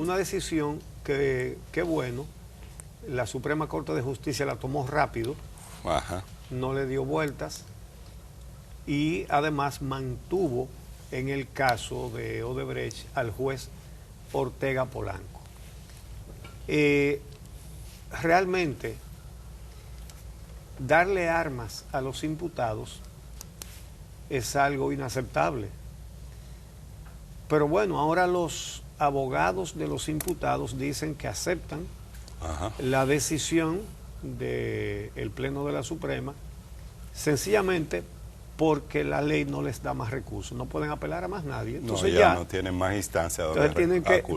una decisión que bueno, la Suprema Corte de Justicia la tomó rápido, Ajá. no le dio vueltas y además mantuvo en el caso de Odebrecht al juez Ortega Polanco. Realmente, darle armas a los imputados es algo inaceptable. Pero bueno, ahora los abogados de los imputados dicen que aceptan la decisión del Pleno de la Suprema, sencillamente porque la ley no les da más recursos, no pueden apelar a más nadie. Entonces no, ya no tienen más instancia donde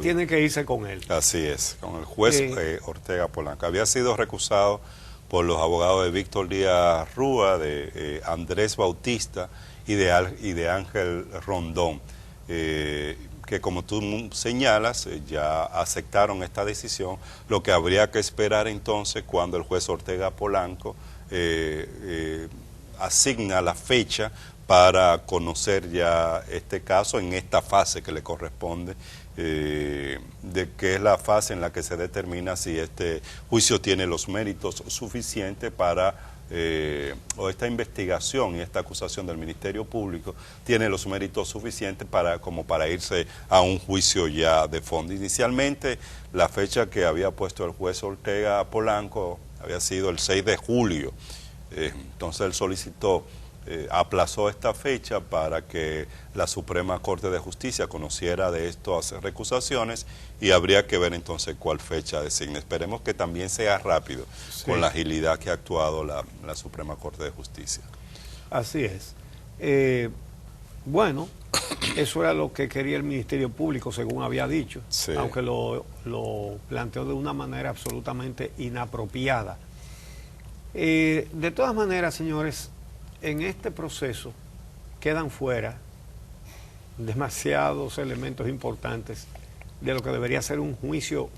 tienen que irse con él. Así es, con el juez Ortega Polanco. Había sido recusado por los abogados de Víctor Díaz Rúa, de Andrés Bautista y de Ángel Rondón, que como tú señalas, ya aceptaron esta decisión. Lo que habría que esperar entonces cuando el juez Ortega Polanco asigna la fecha para conocer ya este caso en esta fase que le corresponde, de que es la fase en la que se determina si este juicio tiene los méritos suficientes para, o esta investigación y esta acusación del Ministerio Público tiene los méritos suficientes como para irse a un juicio ya de fondo. Inicialmente, la fecha que había puesto el juez Ortega Polanco había sido el 6 de julio. Entonces él solicitó, aplazó esta fecha para que la Suprema Corte de Justicia conociera de estas recusaciones y habría que ver entonces cuál fecha designa. Esperemos que también sea rápido, con la agilidad que ha actuado la Suprema Corte de Justicia. Así es. Bueno, eso era lo que quería el Ministerio Público, según había dicho, aunque lo planteó de una manera absolutamente inapropiada. De todas maneras, señores, en este proceso quedan fuera demasiados elementos importantes de lo que debería ser un juicio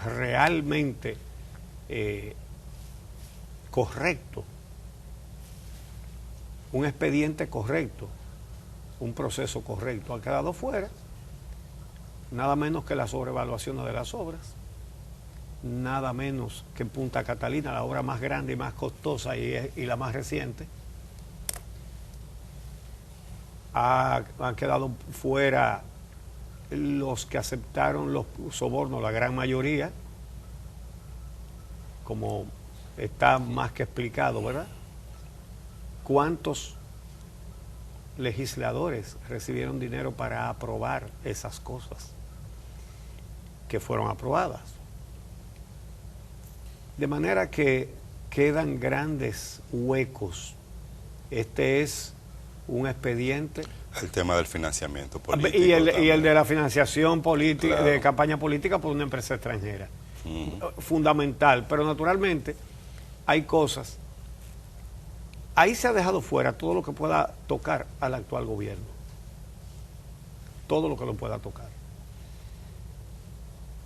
realmente correcto, un expediente correcto, un proceso correcto. Ha quedado fuera nada menos que la sobrevaluación de las obras, nada menos que Punta Catalina, la obra más grande y más costosa y la más reciente. Han quedado fuera los que aceptaron los sobornos, la gran mayoría, como está más que explicado, ¿verdad? ¿Cuántos legisladores recibieron dinero para aprobar esas cosas que fueron aprobadas? De manera que quedan grandes huecos. Este es un expediente. El tema del financiamiento político. Y el de la financiación política, claro, de campaña política por una empresa extranjera. Fundamental. Pero naturalmente hay cosas. Ahí se ha dejado fuera todo lo que pueda tocar al actual gobierno. Todo lo que lo pueda tocar.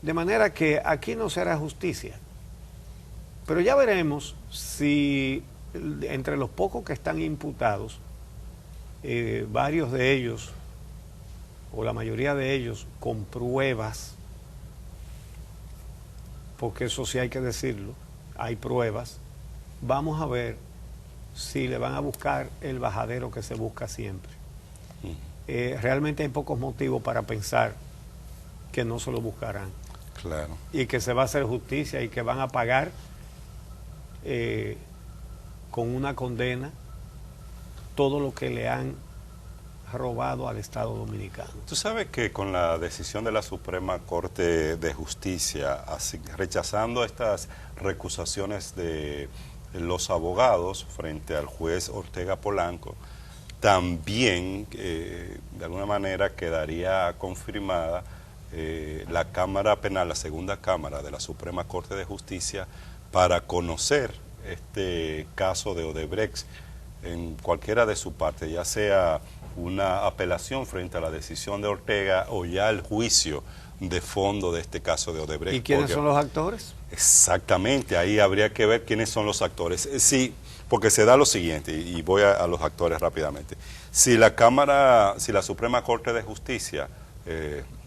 De manera que aquí no será justicia. Pero ya veremos si entre los pocos que están imputados, varios de ellos, o la mayoría de ellos, con pruebas, porque eso sí hay que decirlo, hay pruebas, vamos a ver si le van a buscar el bajadero que se busca siempre. Realmente hay pocos motivos para pensar que no se lo buscarán. Claro. Y que se va a hacer justicia y que van a pagar con una condena todo lo que le han robado al Estado Dominicano. Tú sabes que con la decisión de la Suprema Corte de Justicia, rechazando estas recusaciones de los abogados frente al juez Ortega Polanco, también de alguna manera quedaría confirmada la Cámara Penal, la segunda Cámara de la Suprema Corte de Justicia, para conocer este caso de Odebrecht en cualquiera de su parte, ya sea una apelación frente a la decisión de Ortega o ya el juicio de fondo de este caso de Odebrecht. ¿Y quiénes son los actores? Exactamente, ahí habría que ver quiénes son los actores. Sí, porque se da lo siguiente, y voy a los actores rápidamente. Si la Suprema Corte de Justicia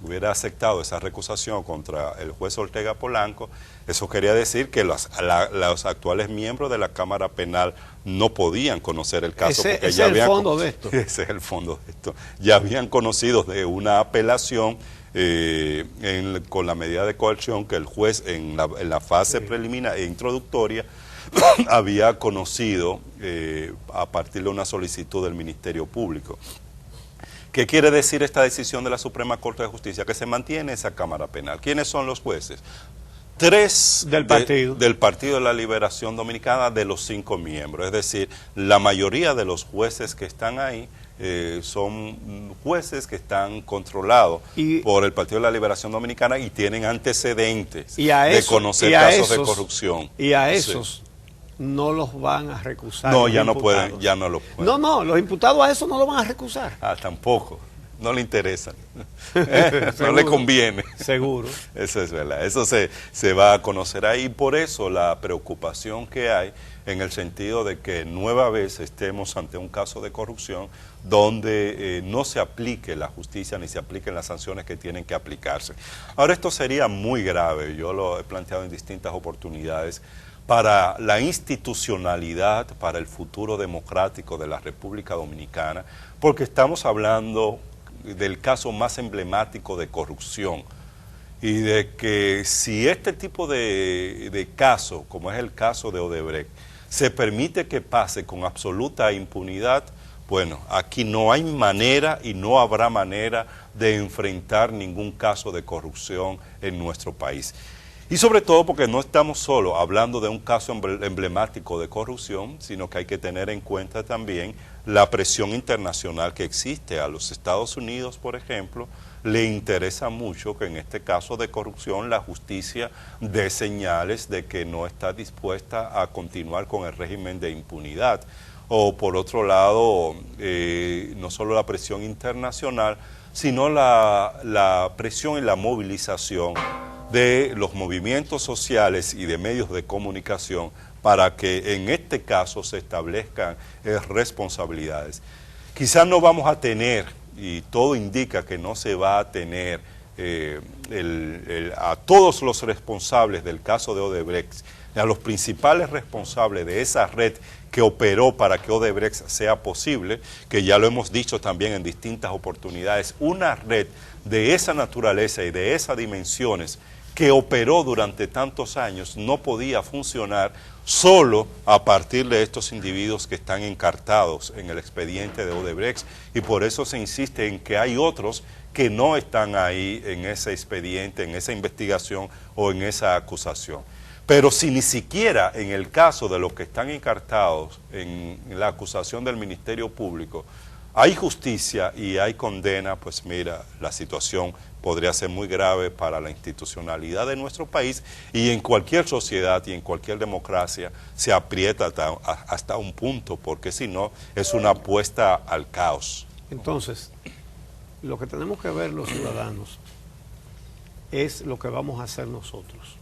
hubiera aceptado esa recusación contra el juez Ortega Polanco, eso quería decir que los actuales miembros de la Cámara Penal no podían conocer el caso. Ese es el fondo de esto. Ese es el fondo de esto. Ya habían conocido de una apelación con la medida de coerción que el juez en la fase preliminar e introductoria había conocido a partir de una solicitud del Ministerio Público. ¿Qué quiere decir esta decisión de la Suprema Corte de Justicia? Que se mantiene esa Cámara Penal. ¿Quiénes son los jueces? 3 del partido. Del Partido de la Liberación Dominicana, de los 5 miembros. Es decir, la mayoría de los jueces que están ahí son jueces que están controlados por el Partido de la Liberación Dominicana y tienen antecedentes de conocer casos de corrupción. Y a esos no los van a recusar. No, ya no pueden, ya no lo pueden. No, los imputados a eso no lo van a recusar. Ah, tampoco. No le interesa. No le conviene. Seguro. Eso es verdad. Eso se va a conocer ahí. Por eso la preocupación que hay en el sentido de que nueva vez estemos ante un caso de corrupción donde no se aplique la justicia ni se apliquen las sanciones que tienen que aplicarse. Ahora, esto sería muy grave. Yo lo he planteado en distintas oportunidades para la institucionalidad, para el futuro democrático de la República Dominicana, porque estamos hablando del caso más emblemático de corrupción y de que si este tipo de caso, como es el caso de Odebrecht, se permite que pase con absoluta impunidad, bueno, aquí no hay manera y no habrá manera de enfrentar ningún caso de corrupción en nuestro país. Y sobre todo porque no estamos solo hablando de un caso emblemático de corrupción, sino que hay que tener en cuenta también la presión internacional que existe. A los Estados Unidos, por ejemplo, le interesa mucho que en este caso de corrupción la justicia dé señales de que no está dispuesta a continuar con el régimen de impunidad. O por otro lado, no solo la presión internacional, sino la presión y la movilización de los movimientos sociales y de medios de comunicación para que en este caso se establezcan responsabilidades. Quizás no vamos a tener, y todo indica que no se va a tener a todos los responsables del caso de Odebrecht, a los principales responsables de esa red que operó para que Odebrecht sea posible, que ya lo hemos dicho también en distintas oportunidades, una red de esa naturaleza y de esas dimensiones que operó durante tantos años no podía funcionar solo a partir de estos individuos que están encartados en el expediente de Odebrecht, y por eso se insiste en que hay otros que no están ahí en ese expediente, en esa investigación o en esa acusación. Pero si ni siquiera en el caso de los que están encartados en la acusación del Ministerio Público hay justicia y hay condena, pues mira, la situación podría ser muy grave para la institucionalidad de nuestro país, y en cualquier sociedad y en cualquier democracia se aprieta hasta un punto, porque si no es una apuesta al caos. Entonces, lo que tenemos que ver los ciudadanos es lo que vamos a hacer nosotros.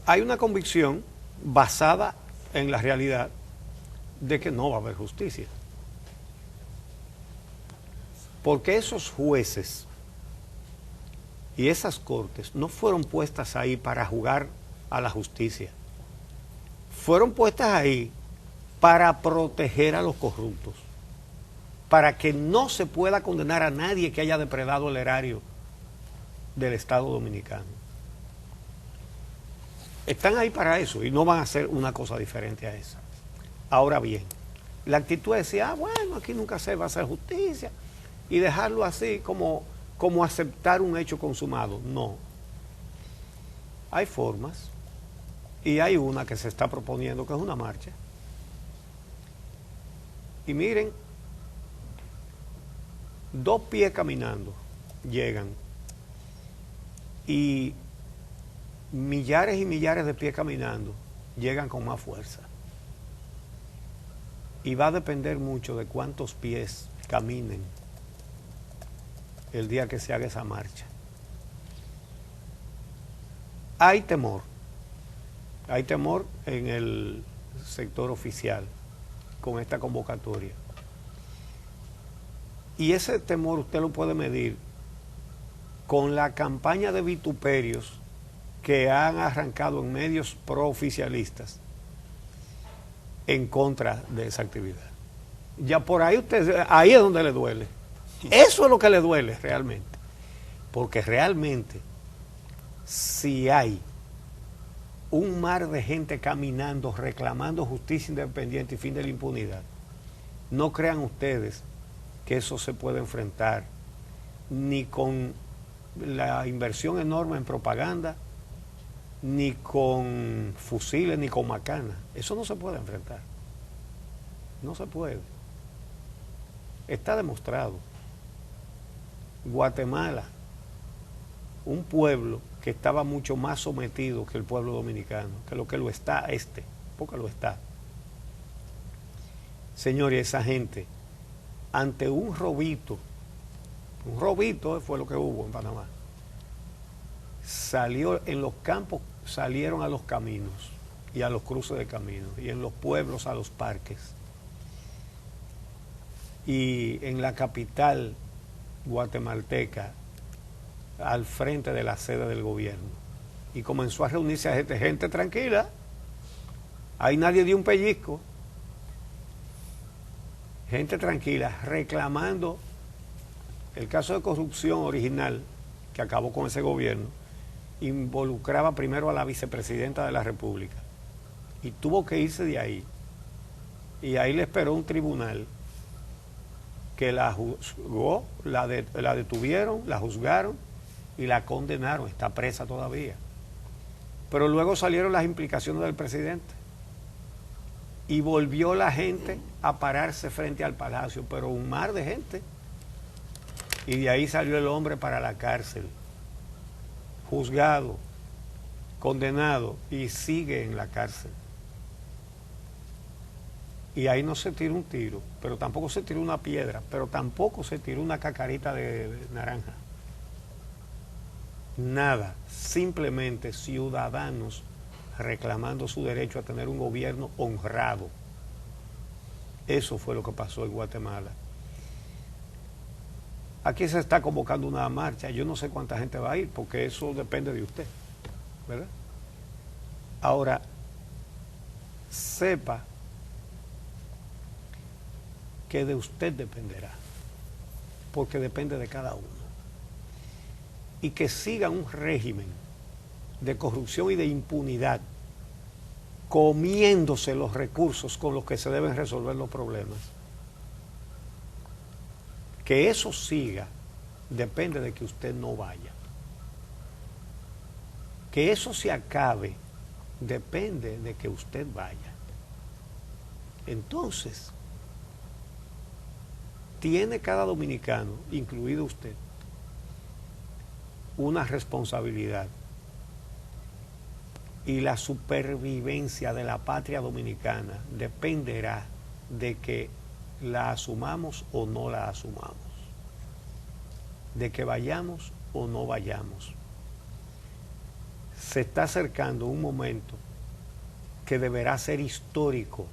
Hay una convicción basada en la realidad de que no va a haber justicia. Porque esos jueces y esas cortes no fueron puestas ahí para jugar a la justicia. Fueron puestas ahí para proteger a los corruptos, para que no se pueda condenar a nadie que haya depredado el erario del Estado Dominicano. Están ahí para eso y no van a hacer una cosa diferente a esa. Ahora bien, la actitud es decir, bueno, aquí nunca se va a hacer justicia, y dejarlo así como aceptar un hecho consumado. No. Hay formas, y hay una que se está proponiendo, que es una marcha. Y miren, 2 pies caminando llegan, y millares y millares de pies caminando llegan con más fuerza. Y va a depender mucho de cuántos pies caminen el día que se haga esa marcha. Hay temor en el sector oficial con esta convocatoria. Y ese temor usted lo puede medir con la campaña de vituperios que han arrancado en medios prooficialistas en contra de esa actividad. Ya por ahí ahí es donde le duele. Eso es lo que le duele realmente. Porque realmente, si hay un mar de gente caminando, reclamando justicia independiente y fin de la impunidad, no crean ustedes que eso se puede enfrentar ni con la inversión enorme en propaganda, ni con fusiles, ni con macanas. Eso no se puede enfrentar. No se puede. Está demostrado. Guatemala, un pueblo que estaba mucho más sometido que el pueblo dominicano, que lo está porque lo está. Señores, esa gente, ante un robito fue lo que hubo en Panamá, salió en los campos, salieron a los caminos y a los cruces de caminos, y en los pueblos a los parques, y en la capital guatemalteca al frente de la sede del gobierno, y comenzó a reunirse a gente tranquila, ahí nadie dio un pellizco, gente tranquila, reclamando el caso de corrupción original que acabó con ese gobierno. Involucraba primero a la vicepresidenta de la República y tuvo que irse de ahí, y ahí le esperó un tribunal que la juzgó, la detuvieron, la juzgaron y la condenaron, está presa todavía. Pero luego salieron las implicaciones del presidente y volvió la gente a pararse frente al palacio, pero un mar de gente, y de ahí salió el hombre para la cárcel, juzgado, condenado, y sigue en la cárcel. Y ahí no se tiró un tiro, pero tampoco se tiró una piedra, pero tampoco se tiró una cacarita de naranja. Nada, simplemente ciudadanos reclamando su derecho a tener un gobierno honrado. Eso fue lo que pasó en Guatemala. Aquí se está convocando una marcha, yo no sé cuánta gente va a ir, porque eso depende de usted, ¿verdad? Ahora, sepa que de usted dependerá, porque depende de cada uno. Y que siga un régimen de corrupción y de impunidad, comiéndose los recursos con los que se deben resolver los problemas. Que eso siga depende de que usted no vaya. Que eso se acabe depende de que usted vaya. Entonces, tiene cada dominicano, incluido usted, una responsabilidad, y la supervivencia de la patria dominicana dependerá de que la asumamos o no la asumamos, de que vayamos o no vayamos. Se está acercando un momento que deberá ser histórico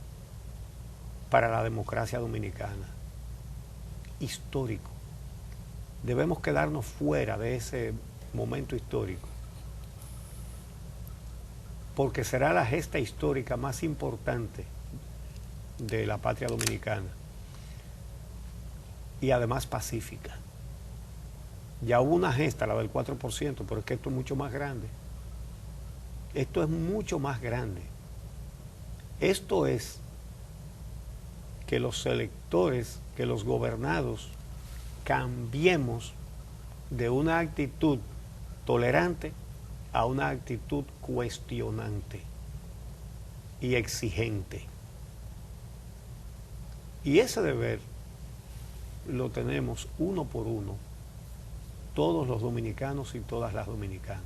para la democracia dominicana. Histórico. Debemos quedarnos fuera de ese momento histórico, porque será la gesta histórica más importante de la patria dominicana, y además pacífica. Ya hubo una gesta, la del 4%, pero es que esto es mucho más grande. Esto es mucho más grande. Esto es que los electores, que los gobernados, cambiemos de una actitud tolerante a una actitud cuestionante y exigente. Y ese deber lo tenemos uno por uno, todos los dominicanos y todas las dominicanas.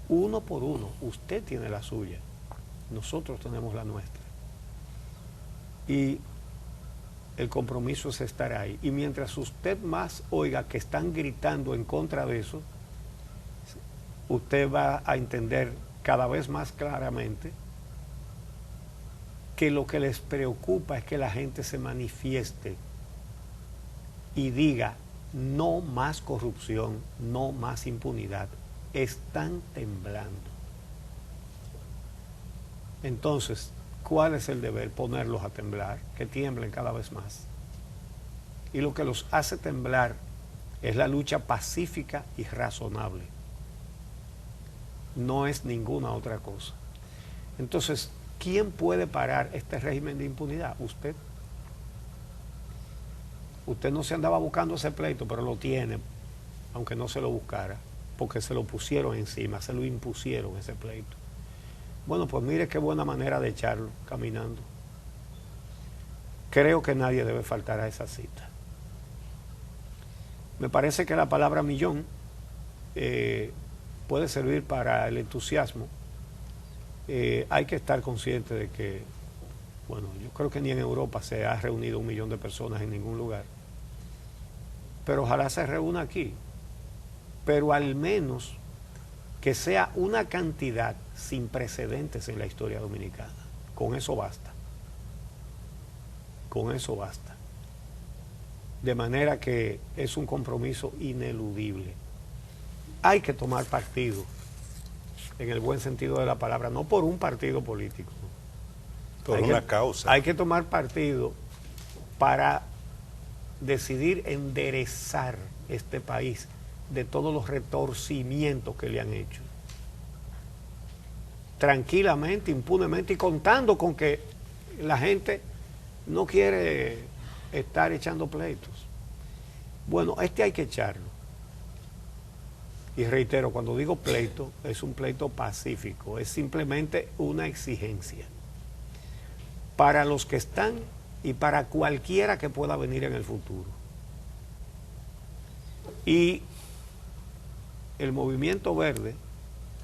Uno por uno. Usted tiene la suya, nosotros tenemos la nuestra. Y el compromiso es estar ahí. Y mientras usted más oiga que están gritando en contra de eso, usted va a entender cada vez más claramente que lo que les preocupa es que la gente se manifieste y diga no más corrupción, no más impunidad, están temblando. Entonces, ¿cuál es el deber? Ponerlos a temblar, que tiemblen cada vez más. Y lo que los hace temblar es la lucha pacífica y razonable. No es ninguna otra cosa. Entonces, ¿quién puede parar este régimen de impunidad? Usted. Usted no se andaba buscando ese pleito, pero lo tiene, aunque no se lo buscara, porque se lo pusieron encima, se lo impusieron ese pleito. Bueno, pues mire qué buena manera de echarlo, caminando. Creo que nadie debe faltar a esa cita. Me parece que la palabra millón puede servir para el entusiasmo. Hay que estar consciente de que, bueno, yo creo que ni en Europa se ha reunido 1 millón de personas en ningún lugar. Pero ojalá se reúna aquí. Pero al menos que sea una cantidad sin precedentes en la historia dominicana. Con eso basta. Con eso basta. De manera que es un compromiso ineludible. Hay que tomar partido, en el buen sentido de la palabra, no por un partido político. Por una causa. Hay que tomar partido para decidir enderezar este país de todos los retorcimientos que le han hecho. Tranquilamente, impunemente y contando con que la gente no quiere estar echando pleitos. Bueno, hay que echarlo. Y reitero, cuando digo pleito, es un pleito pacífico, es simplemente una exigencia para los que están y para cualquiera que pueda venir en el futuro. Y el Movimiento Verde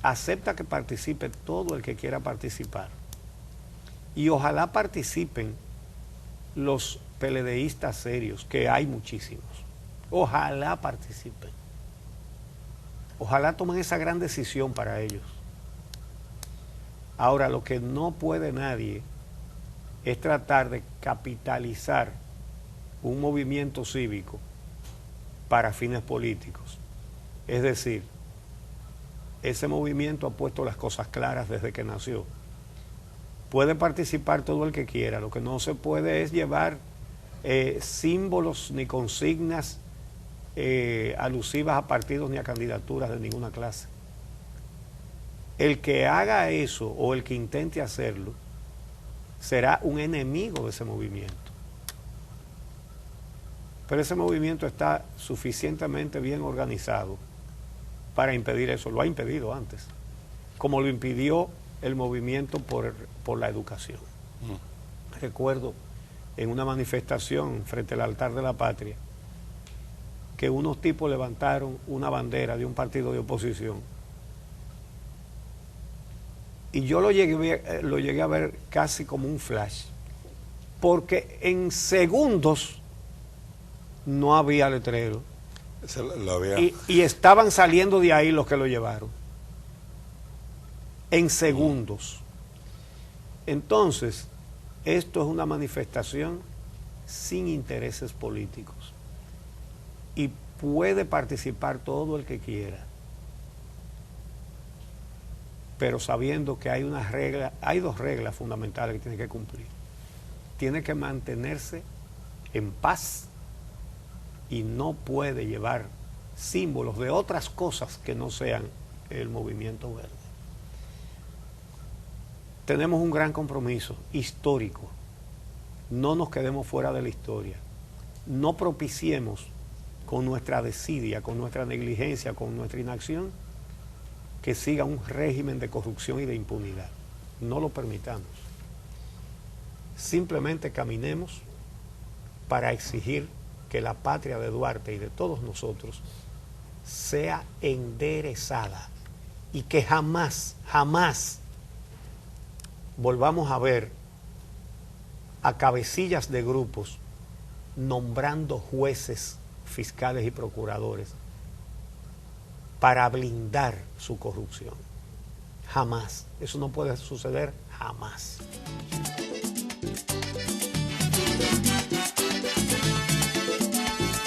acepta que participe todo el que quiera participar. Y ojalá participen los PLDistas serios, que hay muchísimos. Ojalá participen. Ojalá tomen esa gran decisión para ellos. Ahora, lo que no puede nadie es tratar de capitalizar un movimiento cívico para fines políticos. Es decir, ese movimiento ha puesto las cosas claras desde que nació. Puede participar todo el que quiera, lo que no se puede es llevar símbolos ni consignas alusivas a partidos ni a candidaturas de ninguna clase. El que haga eso o el que intente hacerlo será un enemigo de ese movimiento. Pero ese movimiento está suficientemente bien organizado para impedir eso. Lo ha impedido antes, como lo impidió el movimiento por la educación. Recuerdo en una manifestación frente al altar de la patria que unos tipos levantaron una bandera de un partido de oposición y yo lo llegué a ver casi como un flash, porque en segundos no había letrero y estaban saliendo de ahí los que lo llevaron en segundos. Entonces, esto es una manifestación sin intereses políticos y puede participar todo el que quiera, pero sabiendo que hay hay 2 reglas fundamentales que tiene que cumplir. Tiene que mantenerse en paz y no puede llevar símbolos de otras cosas que no sean el Movimiento Verde. Tenemos un gran compromiso histórico. No nos quedemos fuera de la historia. No propiciemos con nuestra desidia, con nuestra negligencia, con nuestra inacción, que siga un régimen de corrupción y de impunidad. No lo permitamos. Simplemente caminemos para exigir que la patria de Duarte y de todos nosotros sea enderezada y que jamás, jamás volvamos a ver a cabecillas de grupos nombrando jueces, fiscales y procuradores para blindar su corrupción. Jamás. Eso no puede suceder jamás.